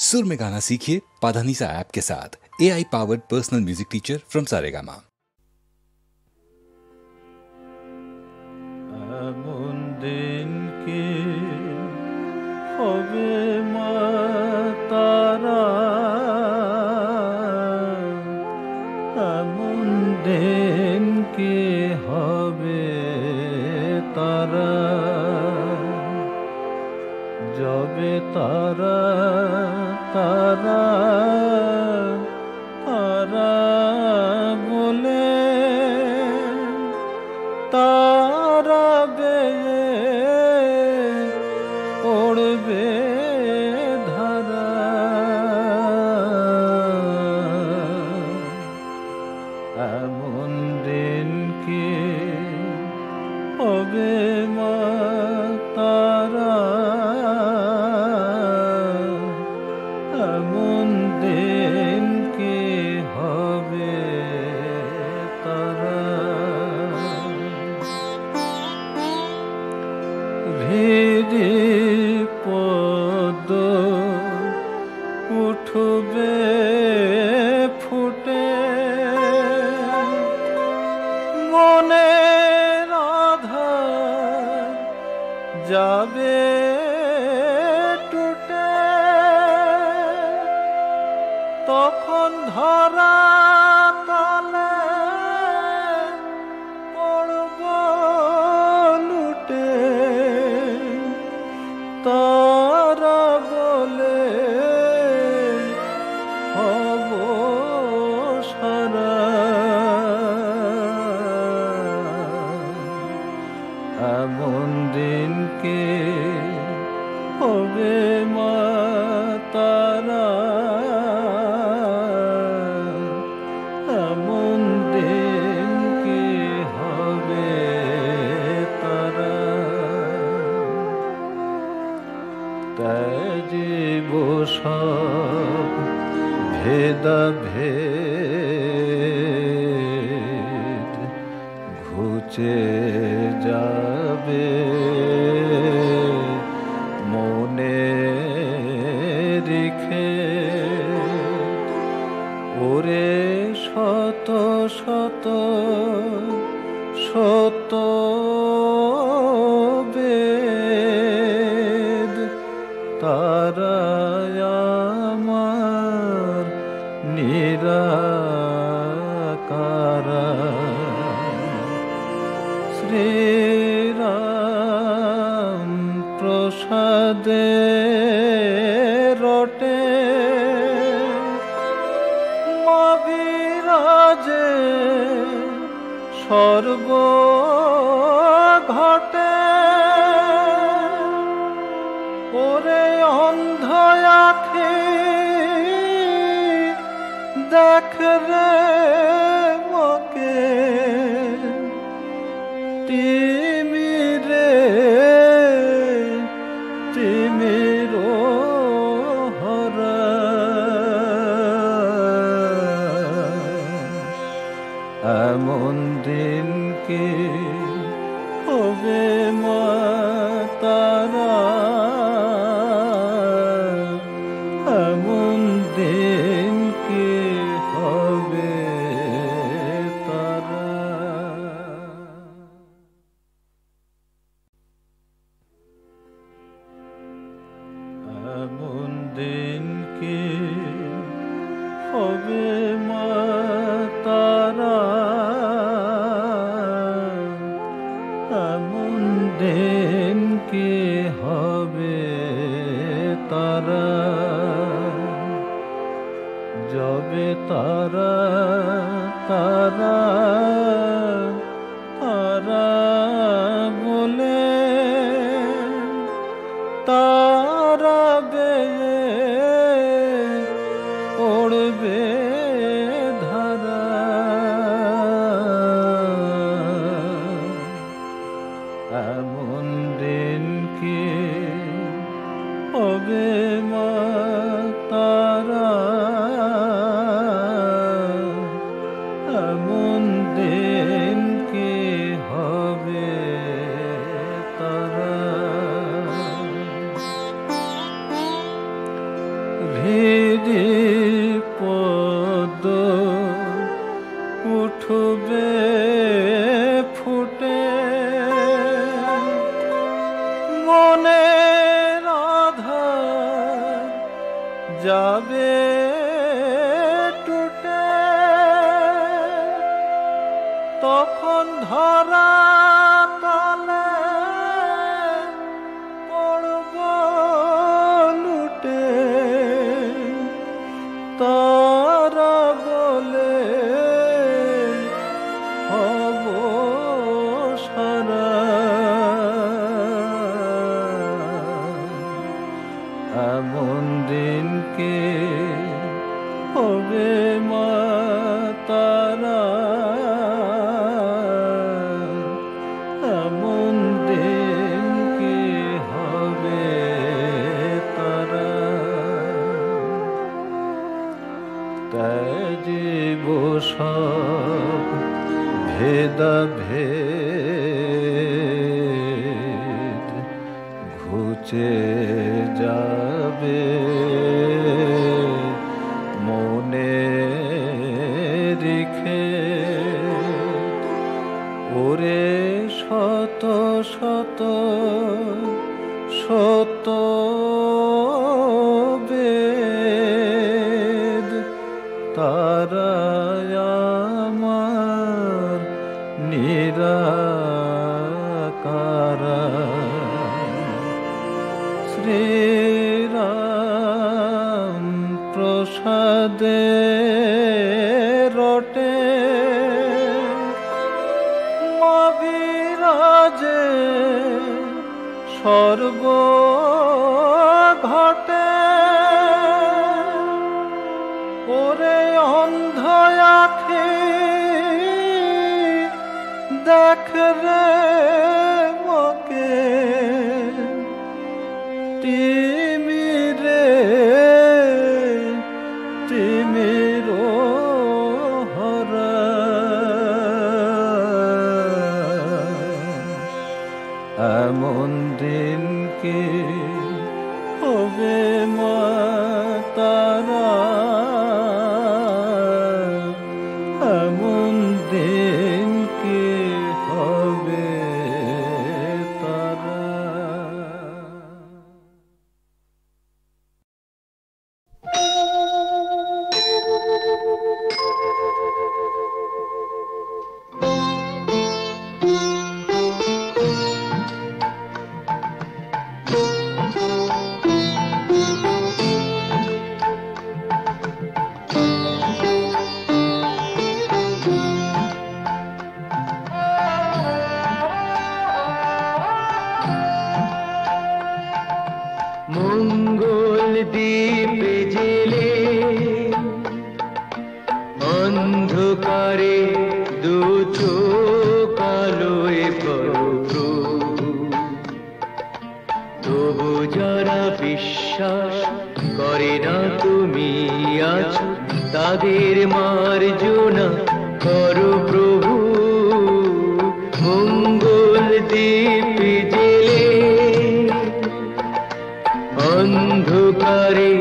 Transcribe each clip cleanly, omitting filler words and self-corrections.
सुर में गाना सीखिए पाधानीसा ऐप के साथ। AI powered personal music teacher from Saregama. এমন দিন কি হবে মা তারা, এমন দিন কি হবে তারা, যবে তারা তারা তারা বলে তারা বেয়ে পড়বে ধারা। এমন দিন কি হবে মা তারা, এমন দিন কি হবে তারা। ভিড়ি পদ উঠবে ফুটে, মনের আধার যাবে টুটে, তখন ধরা তলে পড়ব লুটে, তারা বলে হব সারা। এমন দিন কি হবে মা তারা, এমন দিন কি হবে তারা। ত্যাজিব সব ভেদাভেদ, ঘুচে যাবে মনে রেখে, ওরে শত শত শত বেদ, তারা আমার নিরাকারা। শ্রীরাম প্রসাদে রটে, মা বিরাজে সর্ব ঘটে, ওরে অন্ধ আঁখে দেখ রে মকে, তিমিরে তিমির হরা। এমন দিন কি হবে মা তারা, এমন দিন কি হবে তারা। এমন দিন কি হবে মা তারা, এমন দিন কি হবে তারা, যবে তারা তারা তারা বলে তারা বেয়ে পড়বে ধারা। এমন দিন কি হবে মা তারা, এমন দিন ভিজি পদ উঠবে ফুটে মনের আধার যাবে টুটে তখন ধরা তলে পড়ব লুটে তারা বলে হব সারা এমন দিন কে হবে মা তারা এমন দিন কে হবে তারা ত্যাজিব সব ভেদাভেদ ঘুচে যাবে মনে রেখে ওরে শত শত শত বেদ তারা আমার নিরাকারা শ্রীরাম প্রসাদে রটে মা বিরাজে স্বর্গ ঘটে ওরে অন্ধ আঁখে দেখ রে মকে তিমিরে তিমির হরা এমন দিন কি হবে মা তারা এমন দিন কি হবে তারা মঙ্গল দ্বীপ জেলে অন্ধকারে দু চোখ আলোয় ভরপুর তবু যারা বিশ্বাস করে না তুমি আছো তাদের মার্জনা করো প্রভু মঙ্গল দ্বীপ জেলে অন্ধকারে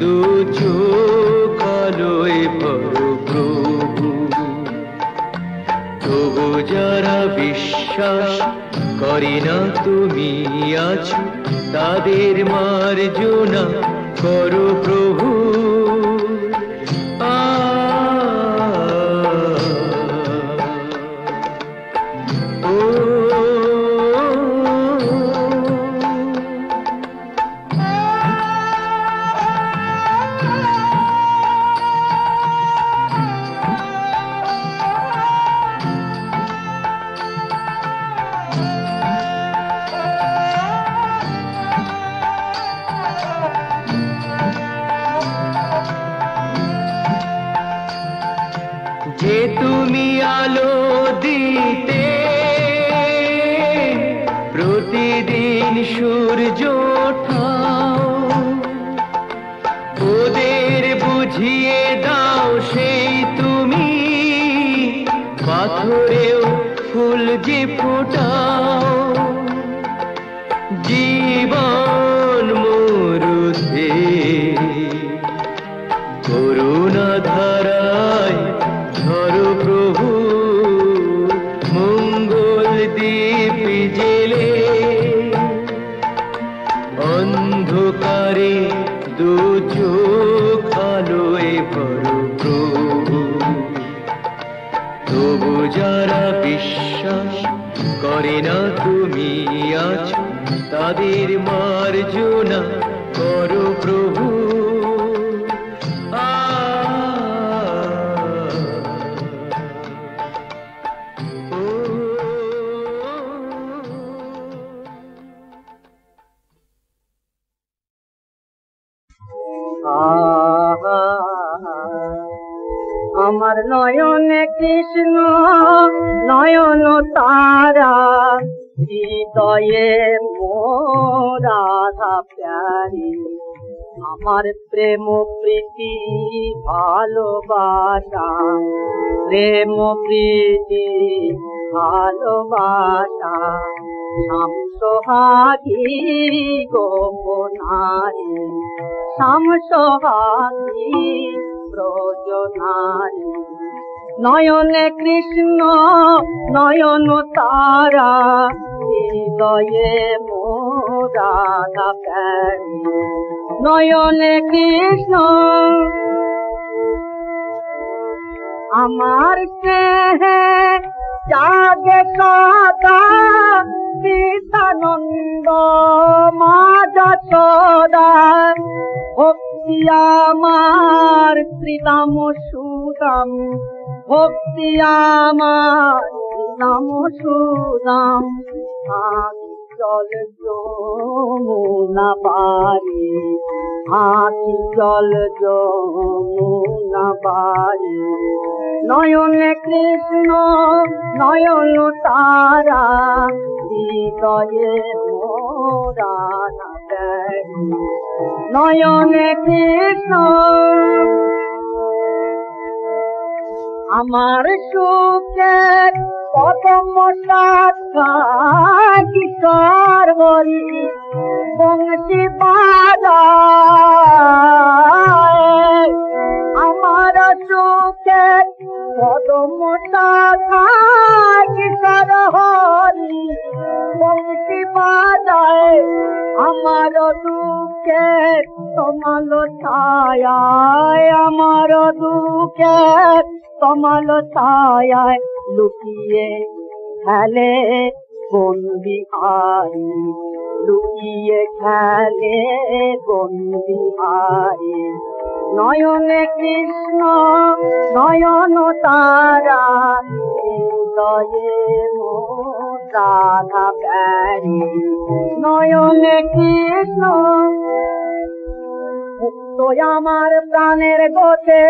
দু চোখ আলোয় ভরো প্রভু তবু যারা বিশ্বাস করে না তুমি আছো তাদের মার্জনা করো প্রভু যে তুমি আলো দিতে প্রতিদিন সূর্য ওঠাও ওদের বুঝিয়ে দাও সেই তুমি পাথরেও ফুল যে ফোটাও জীবন মরুতে দু চোখ আলোয় ভরো প্রভু। তবু যারা বিশ্বাস করে না তুমি আছো, তাদের মার্জনা করো প্রভু। আমার নয়নে কৃষ্ণ নয়ন তারা, হৃদয়ে মোর রাধা প্যারি। আমার প্রেম প্রীতি ভালোবাসা, প্রেম প্রীতি ভালোবাসা, শামসোহাগী গোপনারী, শামসোহাগী ব্রজনারী। নয়নে কৃষ্ণ নয়ন তারা, হৃদয়ে মোর রাধা প্যারি। নয়নে কৃষ্ণ আমার স্নেহে জাগে সদা, নিত্যানন্দ মা যশোদা। ভক্তি আমার শ্রীরাম সুদাম, ভক্তি আমার শ্রীরাম সুদাম। আখি জল যমুনা বারি, আখি জল যমুনা বারি। নয়নে কৃষ্ণ নয়ন তারা, হৃদয়ে মোর রাধা প্যারি। নয়নে কৃষ্ণ আমার সুখের পদম শাখা, কিশোর হরি বংশী বাজায়। আমার সুখের পদম শাখা, কিশোর হরি বংশী বাজায়। আমার দুঃখের তমাল ছায়ায়, আমার দুঃখের তমাল ছায়ায় লুকিয়ে খেলে কোন বিহারি, লুকিয়ে খেলে কোন বিহারি। নয়নে কৃষ্ণ নয়ন তারা, হৃদয়ে মোর রাধা প্যারি। নয়নে কৃষ্ণ মুক্ত আমার প্রাণের গোতে,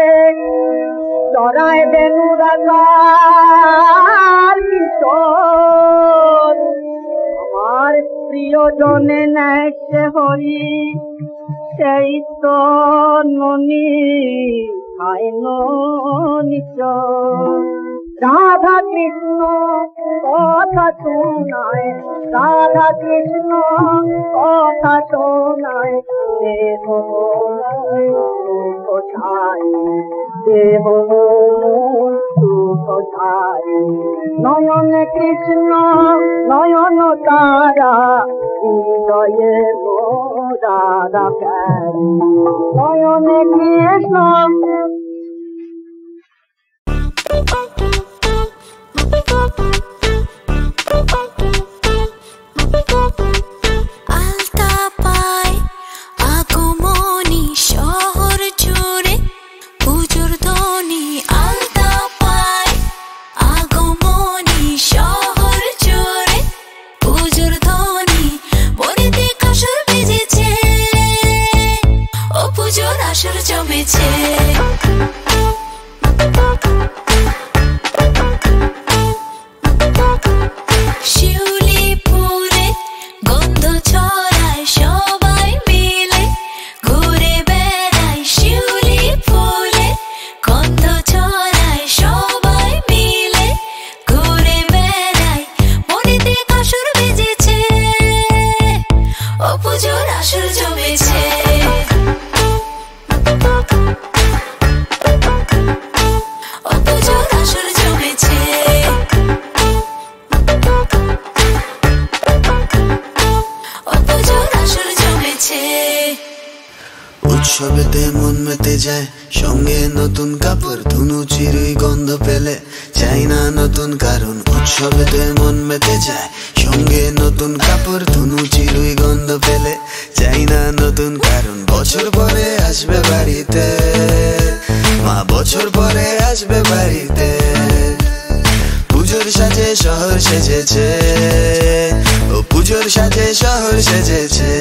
চড়ায় বেনু রাধার কিশোর। আমার প্রিয়জনে নেয় সে হরি, সেই তো ননি খায় নিশ্চয়। রাধা কৃষ্ণ কথা শোনায়, রাধা কৃষ্ণ কথা শোনায়। দেহ কোথায়, দেহ কোথায়। নয়নে কৃষ্ণ নয়ন তারা, হৃদয়ে মোর রাধা প্যারি। নয়নে কৃষ্ণ আলতা পায় আগমনী শহর জুড়ে, পুজোর ধ্বনি। আলতা পায় আগমনী শহর জুড়ে, পুজোর ধ্বনি। বনেতে কাসর বেজেছে, ও পুজোর আসর জমেছে। শিউলি ফুলে গন্ধ ছড়ায়, সবাই মিলে ঘুরে বেড়ায়। শিউলি ফুলে গন্ধ ছড়ায়, সবাই মিলে ঘুরে বেড়ায়। মনেতে কাসর বেজেছে, ও পুজোর আসর জমেছে। উৎসবেতে মন মেতে যায়, সঙ্গে নতুন কাপড় ধুনু চিরুই গন্ধ পেলে চাই না নতুন কারণ। উৎসবেতে মন মেতে যায়, সঙ্গে নতুন কাপড় ধুনু চিরুই গন্ধ পেলে চাই না নতুন কারণ। বছর পরে আসবে বাড়িতে মা, বছর পরে আসবে বাড়িতে। পুজোর সাজে শহর সেজেছে, ও পুজোর সাজে শহর সেজেছে।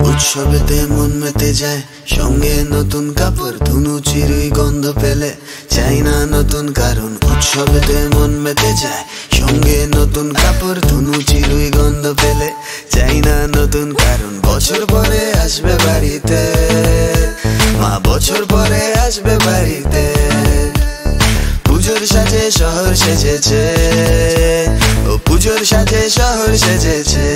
উৎসবেতে মন মেতে যায়, সঙ্গে নতুন কাপড় ধুনু চিরুই গন্ধ পেলে চাই না নতুন কারণ। উৎসবেতে মন মেতে যায়, সঙ্গে নতুন কাপড় ধুনু চিরুই গন্ধ পেলে চাই না নতুন কারণ। বছর পরে আসবে বাড়িতে মা, বছর পরে আসবে বাড়িতে। পুজোর সাজে শহর সেজেছে, ও পুজোর সাজে শহর সেজেছে।